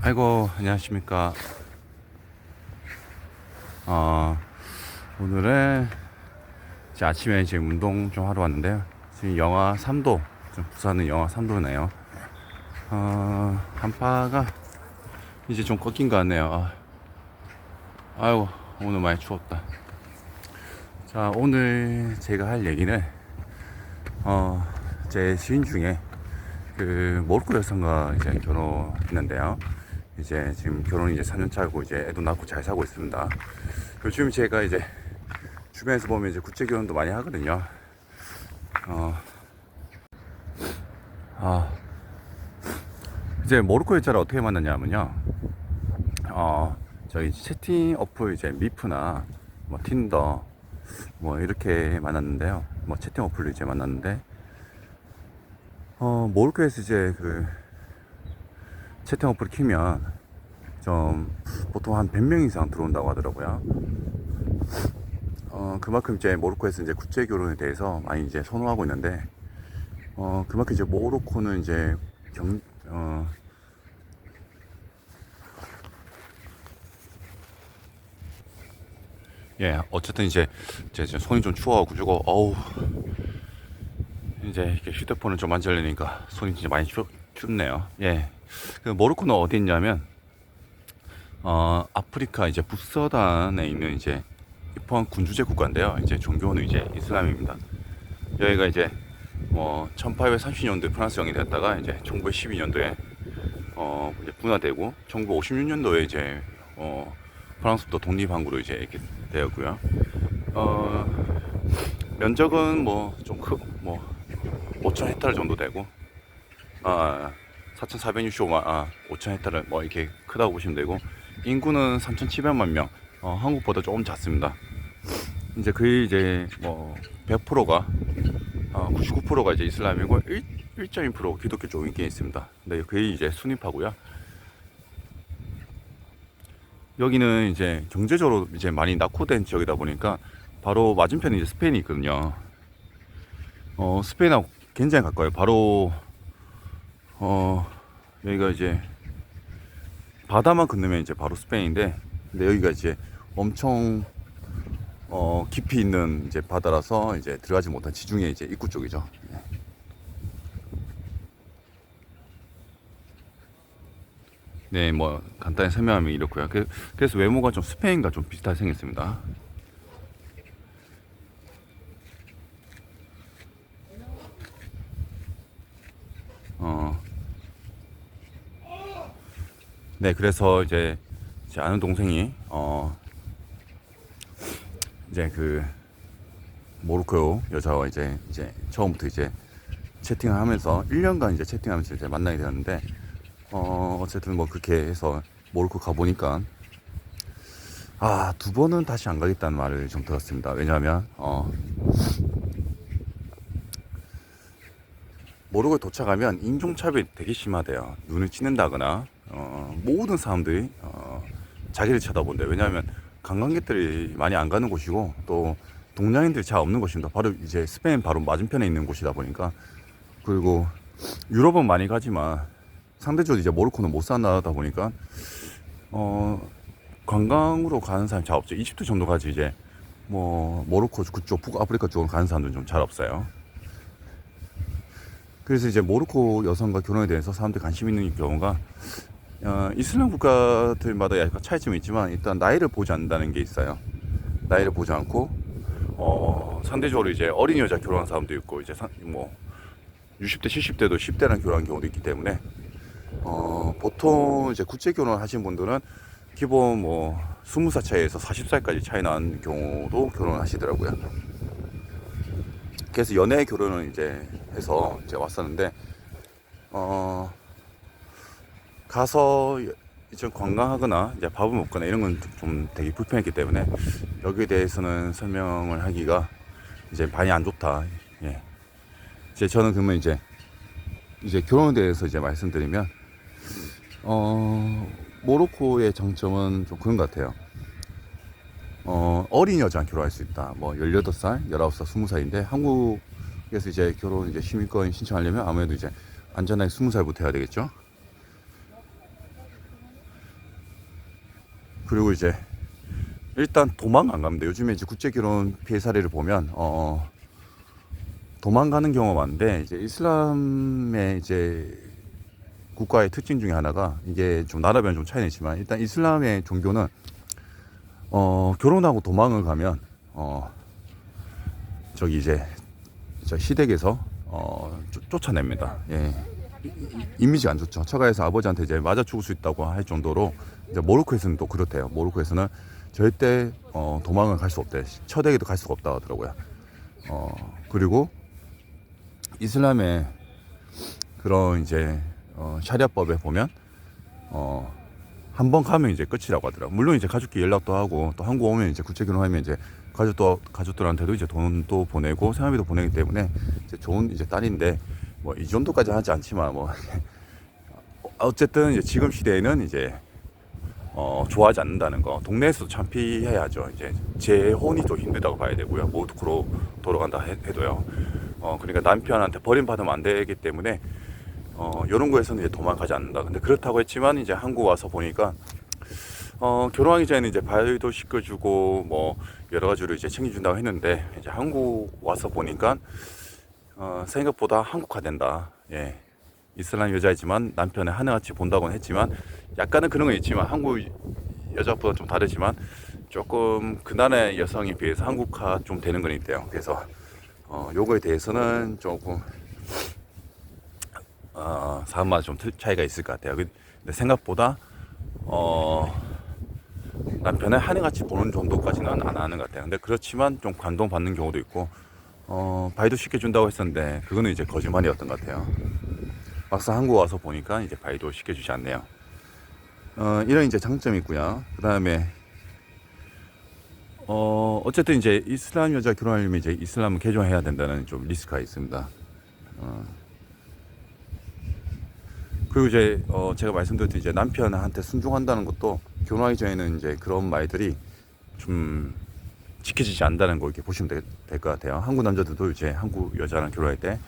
아이고, 안녕하십니까. 어, 오늘은 이제 아침에 지금 운동 좀 하러 왔는데요. 지금 영하 3도, 좀 부산은 영하 3도네요. 한파가 이제 좀 꺾인 것 같네요. 아이고, 오늘 많이 추웠다. 자, 오늘 제가 할 얘기는, 제 지인 중에 그 모로코 여성과 이제 결혼했는데요. 이제 지금 결혼 이제 4년 차고 이제 애도 낳고 잘 살고 있습니다. 요즘 제가 이제 주변에서 보면 이제 국제 결혼도 많이 하거든요. 어, 아, 이제 모로코 여자를 어떻게 만났냐면요. 저희 채팅 어플 이제 미프나 뭐 틴더 뭐 이렇게 만났는데요. 뭐 채팅 어플로 이제 만났는데, 모로코에서 이제 그 채팅 어플을 키면 좀 보통 한 100명 이상 들어온다고 하더라고요. 그만큼 이제 모로코에서 이제 국제 결혼에 대해서 많이 이제 선호하고 있는데, 그만큼 이제 모로코는 이제 경, 어, 예, 어쨌든 이제 손이 좀 추워가지고, 어우, 이제 이렇게 휴대폰을 좀 만지려니까 손이 진짜 많이 춥네요. 예. 그 모로코는 어디 있냐면, 아프리카 이제 북서단에 있는 이제 포함 군주제 국가인데요. 이제 종교는 이제 이슬람입니다. 여기가 이제 뭐 1830년도에 프랑스 영이 됐다가 이제 1912년도에 이제 분화되고 1956년도에 이제 프랑스부터 독립한 거로 이제 이렇게 되었고요. 어, 면적은 뭐 좀 뭐 5천 헥타르 정도 되고, 4,465만 5천 헥타르 뭐 이렇게 크다고 보시면 되고, 인구는 3,700만 명. 한국보다 조금 작습니다. 이제 거의 이제 뭐 100%가 99%가 이제 이슬람이고 1.2% 기독교 쪽 인기 있습니다. 근데 거의 이제 순위파고요. 여기는 이제 경제적으로 이제 많이 낙후된 지역이다 보니까 바로 맞은편에 이제 스페인이 있거든요. 스페인하고 굉장히 가까워요. 바로 어, 여기가 이제 바다만 건너면 이제 바로 스페인인데, 근데 여기가 이제 엄청 깊이 있는 이제 바다라서 이제 들어가지 못한 지중해 이제 입구 쪽이죠. 네, 뭐 간단히 설명하면 이렇고요. 그래서 외모가 좀 스페인과 좀 비슷하게 생겼습니다. 어, 네, 그래서 이제 제 아는 동생이 이제 그 모로코 여자와 이제 처음부터 이제 채팅을 하면서 1년간 이제 채팅하면서 이제 만나게 되었는데, 어쨌든 뭐 그렇게 해서 모로코 가보니까, 두 번은 다시 안 가겠다는 말을 좀 들었습니다. 왜냐하면 모로코에 도착하면 인종차별이 되게 심하대요. 눈을 찌른다거나, 모든 사람들이 자기를 쳐다본대요. 왜냐하면 관광객들이 많이 안 가는 곳이고, 또 동양인들이 잘 없는 곳입니다. 바로 이제 스페인 바로 맞은편에 있는 곳이다 보니까. 그리고 유럽은 많이 가지만 상대적으로 이제 모로코는 못 사는 나라다 보니까 어 관광으로 가는 사람이 잘 없죠. 이집트 정도 가지 이제 뭐 모로코 그쪽 북아프리카 쪽으로 가는 사람들은 좀 잘 없어요. 그래서 이제 모로코 여성과 결혼에 대해서 사람들이 관심 있는 경우가, 이슬람 국가들마다 약간 차이점이 있지만 일단 나이를 보지 않는다는 게 있어요. 나이를 보지 않고 상대적으로 이제 어린 여자 결혼한 사람도 있고, 이제 뭐 60대 70대도 10대랑 결혼한 경우도 있기 때문에 보통 이제 국제 결혼 하신 분들은 기본 뭐 20살 차이에서 40살까지 차이 나는 경우도 결혼하시더라고요. 그래서 연애 결혼을 이제 해서 이제 왔었는데, 가서 이제 관광하거나 이제 밥을 먹거나 이런 건 좀 되게 불편했기 때문에 여기에 대해서는 설명을 하기가 이제 많이 안 좋다. 예. 이제 저는 그러면 이제 결혼에 대해서 이제 말씀드리면, 모로코의 장점은 좀 그런 것 같아요. 어린 여자랑 결혼할 수 있다. 뭐 18살, 19살, 20살인데 한국에서 이제 결혼 이제 시민권 신청하려면 아무래도 이제 안전하게 20살부터 해야 되겠죠. 그리고 이제 일단 도망 안 갑니다. 요즘에 이제 국제 결혼 피해 사례를 보면 도망가는 경우가 많은데, 이제 이슬람의 이제 국가의 특징 중에 하나가, 이게 좀 나라별 좀 차이는 있지만, 일단 이슬람의 종교는 결혼하고 도망을 가면 저기 이제 저 시댁에서 쫓아냅니다. 예. 이미지가 안 좋죠. 처가에서 아버지한테 이제 맞아 죽을 수 있다고 할 정도로, 이제 모로코에서는 또 그렇대요. 모로코에서는 절대 도망을 갈 수 없대. 처댁에도 갈 수가 없다 하더라고요. 그리고 이슬람의 그런 이제 샤리아법에 보면 한 번 가면 이제 끝이라고 하더라고요. 물론 이제 가족끼리 연락도 하고, 또 한국 오면 이제 국제 결혼하면 이제 가족들한테도 이제 돈도 보내고 생활비도 보내기 때문에 이제 좋은 이제 딸인데, 뭐 이 정도까지 하지 않지만, 뭐 어쨌든 이제 지금 시대에는 이제 좋아하지 않는다는 거, 동네에서도 참 피해야죠. 이제 재혼이 더 힘들다고 봐야 되고요. 모두 돌아간다 해도요. 그러니까 남편한테 버림받으면 안 되기 때문에 이런 거에서는 이제 도망가지 않는다. 근데 그렇다고 했지만 이제 한국 와서 보니까 결혼하기 전에는 이제 발도 씻겨주고 뭐 여러 가지로 이제 챙겨준다고 했는데, 이제 한국 와서 보니까 생각보다 한국화된다. 예. 이슬람 여자이지만 남편을 하나같이 본다고는 했지만, 약간은 그런 건 있지만, 한국 여자보다 좀 다르지만 조금 그날의 여성에 비해서 한국화 좀 되는 건 있대요. 그래서 요거에 대해서는 조금 사람마다 좀 차이가 있을 것 같아요. 근데 생각보다 남편을 하나같이 보는 정도까지는 안 하는 것 같아요. 근데 그렇지만 좀 감동받는 경우도 있고, 바이도 시켜준다고 했었는데 그거는 이제 거짓말이었던 것 같아요. 막상 한국 와서 보니까 이제 바이도 시켜주지 않네요. 이런 이제 장점이 있고요. 그 다음에 어쨌든 이제 이슬람 여자 결혼하려면 이제 이슬람을 개종해야 된다는 좀 리스크가 있습니다. 그리고 이제 제가 말씀드렸듯이 이제 남편한테 순종한다는 것도, 결혼하기 전에는 이제 그런 말들이 좀 지켜지지 않는다는 거, 이렇게 보시면 될 것 같아요. 한국 남자들도 이제 한국 여자랑 결혼할 때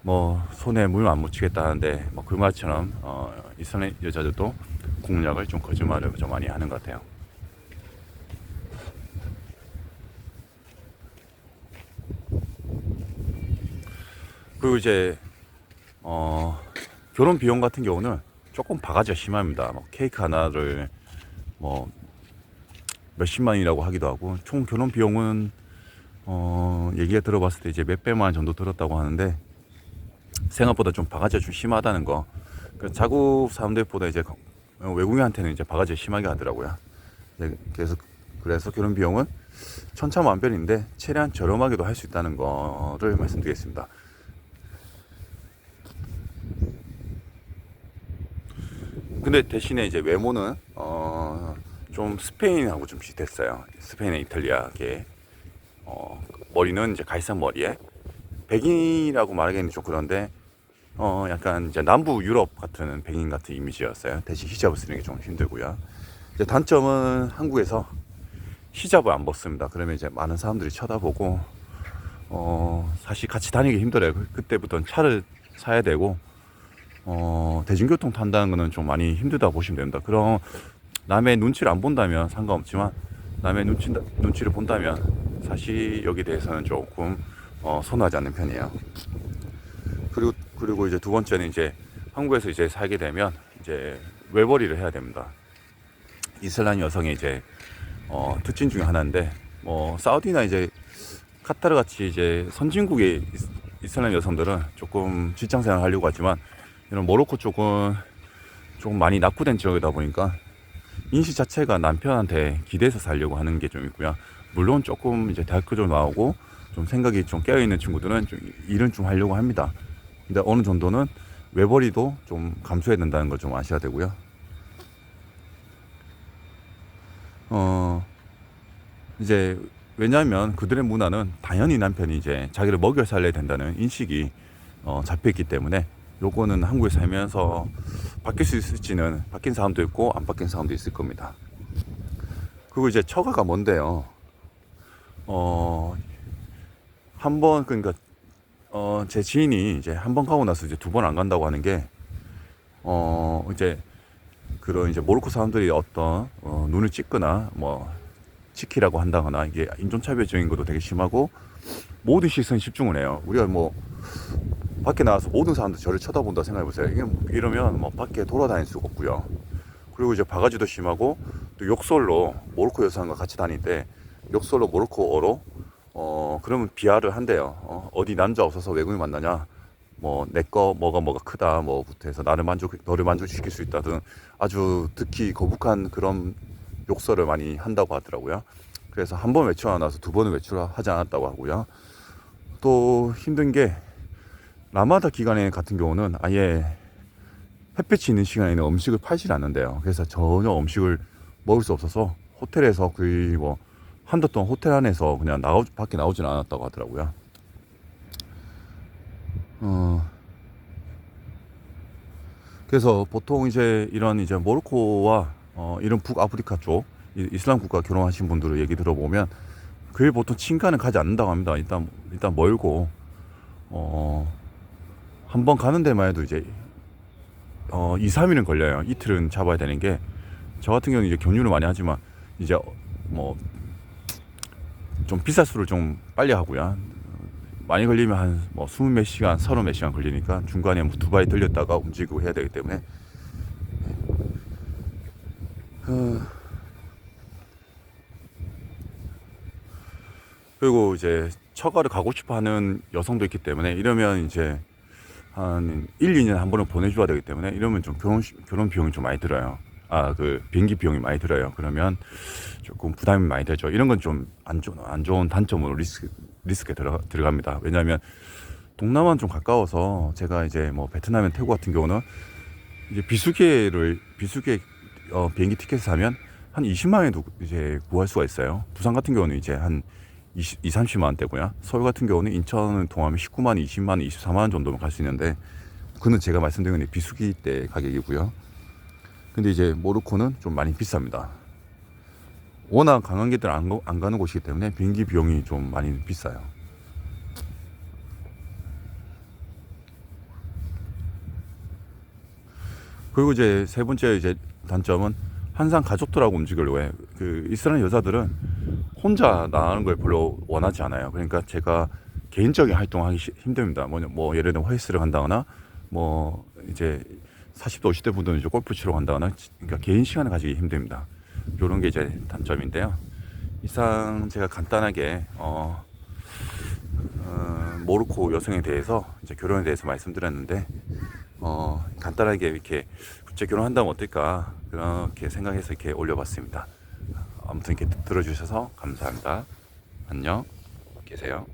뭐 손에 물 안 묻히겠다 하는데, 뭐 그 말처럼 이슬람 여자들도 공약을 좀 거짓말을 좀 많이 하는 것 같아요. 그리고 이제 결혼 비용 같은 경우는 조금 바가지가 심합니다. 뭐 케이크 하나를 뭐 몇십만 원이라고 하기도 하고, 총 결혼 비용은 얘기가 들어봤을 때 이제 몇백만 원 정도 들었다고 하는데, 생각보다 좀 바가지가 좀 심하다는 거. 자국 사람들보다 이제 외국인한테는 이제 바가지가 심하게 하더라고요. 그래서 결혼 비용은 천차만별인데 최대한 저렴하게도 할 수 있다는 거를 말씀드리겠습니다. 근데 대신에 이제 외모는 좀 스페인하고 좀 비슷했어요. 스페인의 이탈리아계. 머리는 이제 갈색 머리에, 백인이라고 말하기에는 좀 그런데 약간 이제 남부 유럽 같은 백인 같은 이미지였어요. 대신 히잡을 쓰는 게 좀 힘들고요. 이제 단점은 한국에서 히잡을 안 벗습니다. 그러면 이제 많은 사람들이 쳐다보고 사실 같이 다니기 힘들어요. 그때부터는 차를 사야 되고, 대중교통 탄다는 거는 좀 많이 힘들다 보시면 됩니다. 그럼 남의 눈치를 안 본다면 상관없지만, 남의 눈치를 본다면 사실 여기 대해서는 조금 선호하지 않는 편이에요. 그리고 이제 두 번째는, 이제 한국에서 이제 살게 되면 이제 외벌이를 해야 됩니다. 이슬람 여성의 이제 특징 중에 하나인데, 뭐 사우디나 이제 카타르 같이 이제 선진국의 이슬람 여성들은 조금 직장 생활 하려고 하지만, 이런 모로코 쪽은 조금 많이 낙후된 지역이다 보니까 인식 자체가 남편한테 기대서 살려고 하는 게 좀 있고요. 물론 조금 이제 대학교 좀 나오고 좀 생각이 좀 깨어있는 친구들은 좀 일은 좀 하려고 합니다. 근데 어느 정도는 외벌이도 좀 감수해야 된다는 걸 좀 아셔야 되고요. 이제 왜냐하면 그들의 문화는 당연히 남편이 이제 자기를 먹여 살려야 된다는 인식이 잡혀있기 때문에, 요거는 한국에 살면서 바뀔 수 있을지는, 바뀐 사람도 있고 안 바뀐 사람도 있을 겁니다. 그리고 이제 처가가 뭔데요. 한 번, 그러니까 제 지인이 이제 한 번 가고 나서 이제 두 번 안 간다고 하는 게, 이제 그런 이제 모로코 사람들이 어떤 눈을 찍거나 뭐 치키라고 한다거나 이게 인종차별적인 것도 되게 심하고 모든 시선이 집중을 해요. 우리가 뭐 밖에 나와서 모든 사람들 저를 쳐다본다 생각해 보세요. 이러면 뭐 밖에 돌아다닐 수가 없고요. 그리고 이제 바가지도 심하고 또 욕설로 모로코 여성과 같이 다닐 때 욕설로 모로코어로 그러면 비하를 한대요. 어디 남자 없어서 외국인 만나냐? 뭐 내 거 뭐가 크다 뭐부터 해서 너를 만족시킬 수 있다 등 아주 듣기 거북한 그런 욕설을 많이 한다고 하더라고요. 그래서 한 번 외출하고 나서 두 번은 외출하지 않았다고 하고요. 또 힘든 게 라마다 기간에 같은 경우는 아예 햇빛이 있는 시간에는 음식을 팔질 않는데요. 그래서 전혀 음식을 먹을 수 없어서 호텔에서 거의 뭐 한 달 동안 호텔 안에서 그냥 밖에 나오진 않았다고 하더라고요. 그래서 보통 이제 이런 이제 모로코와 이런 북아프리카 쪽 이슬람 국가 결혼하신 분들의 얘기 들어보면 그게 보통 친가는 가지 않는다고 합니다. 일단 멀고 한 번 가는 데만 해도 이제 2, 3일은 걸려요. 이틀은 잡아야 되는 게 저 같은 경우는 이제 경유를 많이 하지만 이제 뭐 좀 비쌀수록 좀 빨리 하고요. 많이 걸리면 한 뭐 20몇 시간, 30몇 시간 걸리니까 중간에 뭐 두바이 들렸다가 움직이고 해야 되기 때문에 그리고 이제 처가를 가고 싶어 하는 여성도 있기 때문에 이러면 이제 한 1, 2년에 한 번은 보내줘야 되기 때문에 이러면 좀 결혼 비용이 좀 많이 들어요. 그 비행기 비용이 많이 들어요. 그러면 조금 부담이 많이 되죠. 이런 건 좀 안 좋은 단점으로 리스크에 들어갑니다. 왜냐하면 동남아는 좀 가까워서 제가 이제 뭐 베트남이나 태국 같은 경우는 이제 비수기에 비행기 티켓을 사면 한 20만 원에도 이제 구할 수가 있어요. 부산 같은 경우는 이제 한 2, 30만 원대고요. 서울 같은 경우는 인천을 통하면 19만 원, 20만 원, 24만 원 정도면 갈 수 있는데 그는 제가 말씀드린 건 비수기 때 가격이고요. 근데 이제 모로코는 좀 많이 비쌉니다. 워낙 관광객들 안 가는 곳이기 때문에 비행기 비용이 좀 많이 비싸요. 그리고 이제 세 번째 이제 단점은 항상 가족들하고 움직이려고 해요. 그 이스라엘 여자들은 혼자 나가는 걸 별로 원하지 않아요. 그러니까 제가 개인적인 활동을 하기 힘듭니다. 뭐 예를 들면 헬스를 간다거나 뭐 이제 40대 50대 분들은 이제 골프 치러 간다거나 그러니까 개인 시간을 가지기 힘듭니다. 이런 게 이제 단점인데요. 이상 제가 간단하게 모로코 여성에 대해서 이제 결혼에 대해서 말씀드렸는데 간단하게 이렇게 국제 결혼한다면 어떨까 그렇게 생각해서 이렇게 올려봤습니다. 아무튼 이렇게 들어주셔서 감사합니다. 안녕 계세요.